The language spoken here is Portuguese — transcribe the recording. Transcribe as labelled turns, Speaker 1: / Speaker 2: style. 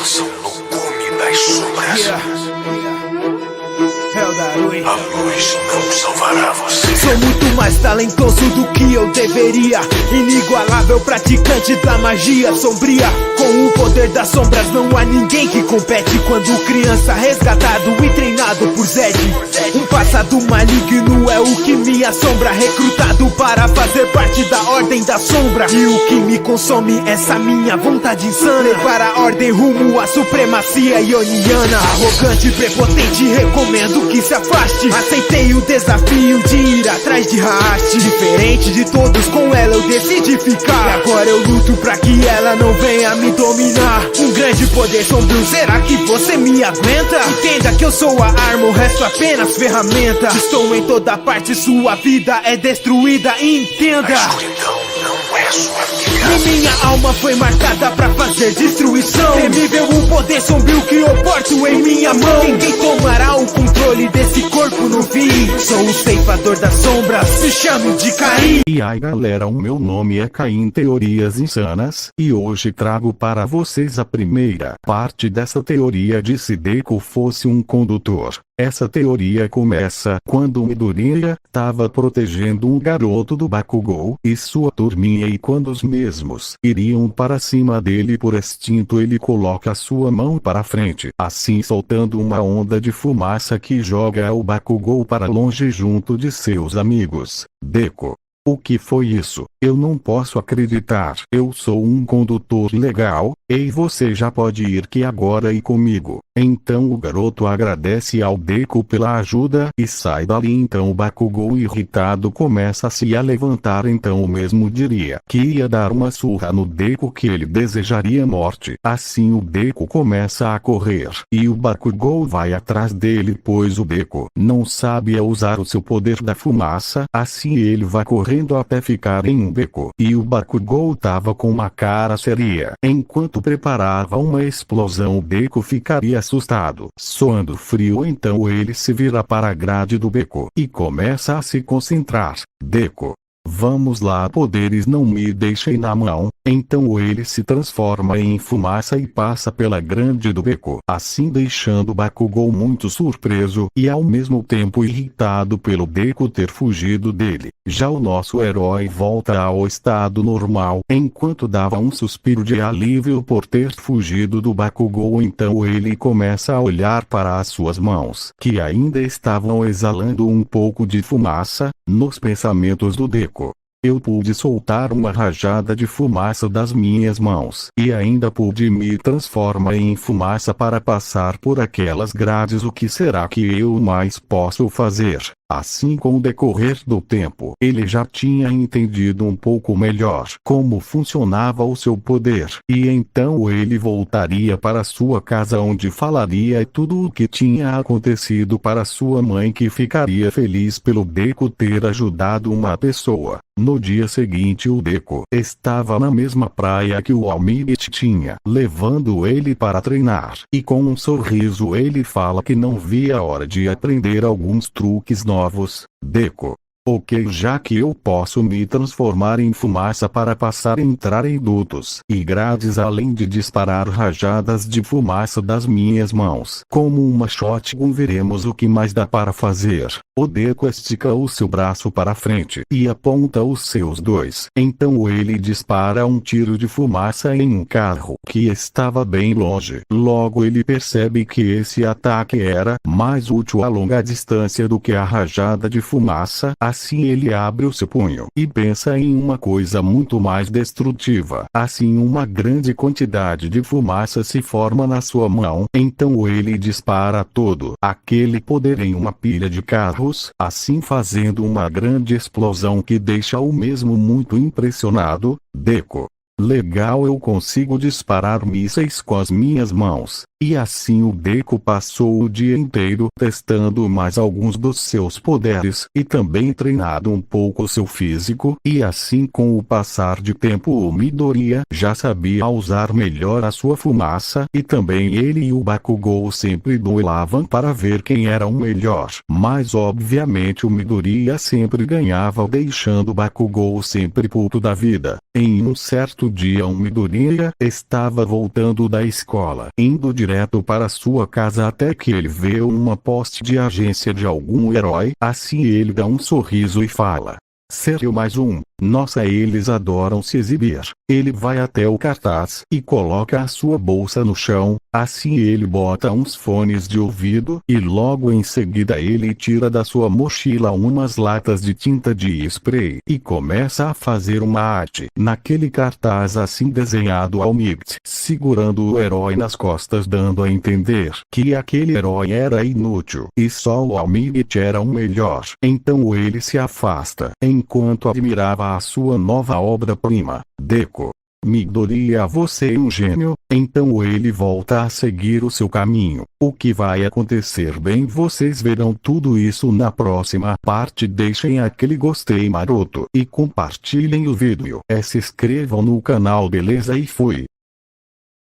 Speaker 1: dançam no cume das sombras. A luz não salvará você.
Speaker 2: Sou muito mais talentoso do que eu deveria. Inigualável praticante da magia sombria. Com o poder das sombras não há ninguém que compete. Quando criança resgatado e treinado por Zed. Um passado maligno é o que me assombra. Recrutado para fazer parte da ordem da sombra. E o que me consome é essa minha vontade insana. Levar a ordem rumo à supremacia ioniana. Arrogante, prepotente, recomendo que se afaste. Aceitei o desafio de ir atrás de Haste. Diferente de todos, com ela eu decidi ficar. E agora eu luto pra que ela não venha me dominar. Um grande poder sombrio, será que você me aguenta? Entenda que eu sou a arma, o resto apenas ferramenta. Estou em toda parte, sua vida é destruída, entenda.
Speaker 1: A escuridão não é sua filha.
Speaker 2: E minha alma foi marcada pra fazer destruição. Temível o poder sombrio que eu porto em minha mão. Ninguém tomará o controle desse corpo no fim. Sou o ceifador das sombras, me chame de Caim.
Speaker 3: E aí galera, o meu nome é Caim Teorias Insanas, e hoje trago para vocês a primeira parte dessa teoria de se Deku fosse um condutor. Essa teoria começa quando Midoriya estava protegendo um garoto do Bakugou e sua turminha, e quando os mesmos iriam para cima dele por instinto, ele coloca sua mão para frente, assim soltando uma onda de fumaça que joga o Bakugou para longe junto de seus amigos. Deku: o que foi isso? Eu não posso acreditar. Eu sou um condutor legal. Ei, você já pode ir que agora e comigo. Então o garoto agradece ao Deku pela ajuda e sai dali. Então o Bakugou irritado começa a se levantar. Então o mesmo diria que ia dar uma surra no Deku, que ele desejaria morte. Assim o Deku começa a correr e o Bakugou vai atrás dele, pois o Deku não sabe usar o seu poder da fumaça. Assim ele vai correndo até ficar em um beco, e o Bakugou tava com uma cara séria. Enquanto preparava uma explosão, o Deku ficaria assustado, suando frio. Então ele se vira para a grade do beco e começa a se concentrar. Deku: vamos lá, poderes não me deixem na mão. Então ele se transforma em fumaça e passa pela grande do beco, assim deixando Bakugou muito surpreso e ao mesmo tempo irritado pelo Deku ter fugido dele. Já o nosso herói volta ao estado normal, enquanto dava um suspiro de alívio por ter fugido do Bakugou. Então ele começa a olhar para as suas mãos, que ainda estavam exalando um pouco de fumaça. Nos pensamentos do Deku: eu pude soltar uma rajada de fumaça das minhas mãos, e ainda pude me transformar em fumaça para passar por aquelas grades. O que será que eu mais posso fazer? Assim, com o decorrer do tempo, ele já tinha entendido um pouco melhor como funcionava o seu poder, e então ele voltaria para sua casa, onde falaria tudo o que tinha acontecido para sua mãe, que ficaria feliz pelo Deku ter ajudado uma pessoa. No dia seguinte, o Deku estava na mesma praia que o All-Might tinha, levando ele para treinar, e com um sorriso ele fala que não via a hora de aprender alguns truques novos. Deku: ok, já que eu posso me transformar em fumaça para passar e entrar em dutos e grades, além de disparar rajadas de fumaça das minhas mãos como uma shotgun, veremos o que mais dá para fazer. O Deku estica o seu braço para frente e aponta os seus dois. Então ele dispara um tiro de fumaça em um carro que estava bem longe. Logo ele percebe que esse ataque era mais útil a longa distância do que a rajada de fumaça. Assim ele abre o seu punho e pensa em uma coisa muito mais destrutiva. Assim uma grande quantidade de fumaça se forma na sua mão. Então ele dispara todo aquele poder em uma pilha de carros, assim fazendo uma grande explosão que deixa o mesmo muito impressionado. Deku: legal, eu consigo disparar mísseis com as minhas mãos. E assim o Deku passou o dia inteiro testando mais alguns dos seus poderes e também treinado um pouco seu físico, e assim com o passar de tempo o Midoriya já sabia usar melhor a sua fumaça, e também ele e o Bakugou sempre duelavam para ver quem era o melhor. Mas obviamente o Midoriya sempre ganhava, deixando o Bakugou sempre puto da vida. Em um certo dia o Midoriya estava voltando da escola, indo direto para sua casa até que ele vê uma poste de agência de algum herói. Assim ele dá um sorriso e fala: "Sério, mais um? Nossa, eles adoram se exibir." Ele vai até o cartaz e coloca a sua bolsa no chão. Assim ele bota uns fones de ouvido e logo em seguida ele tira da sua mochila umas latas de tinta de spray e começa a fazer uma arte naquele cartaz assim desenhado ao Might, segurando o herói nas costas, dando a entender que aquele herói era inútil e só o All-Might era o melhor. Então ele se afasta enquanto admirava a sua nova obra-prima. Deku: "Midoriya, você é um gênio." Então ele volta a seguir o seu caminho. O que vai acontecer, bem, vocês verão tudo isso na próxima parte. Deixem aquele gostei maroto e compartilhem o vídeo. Se inscrevam no canal, beleza? E fui.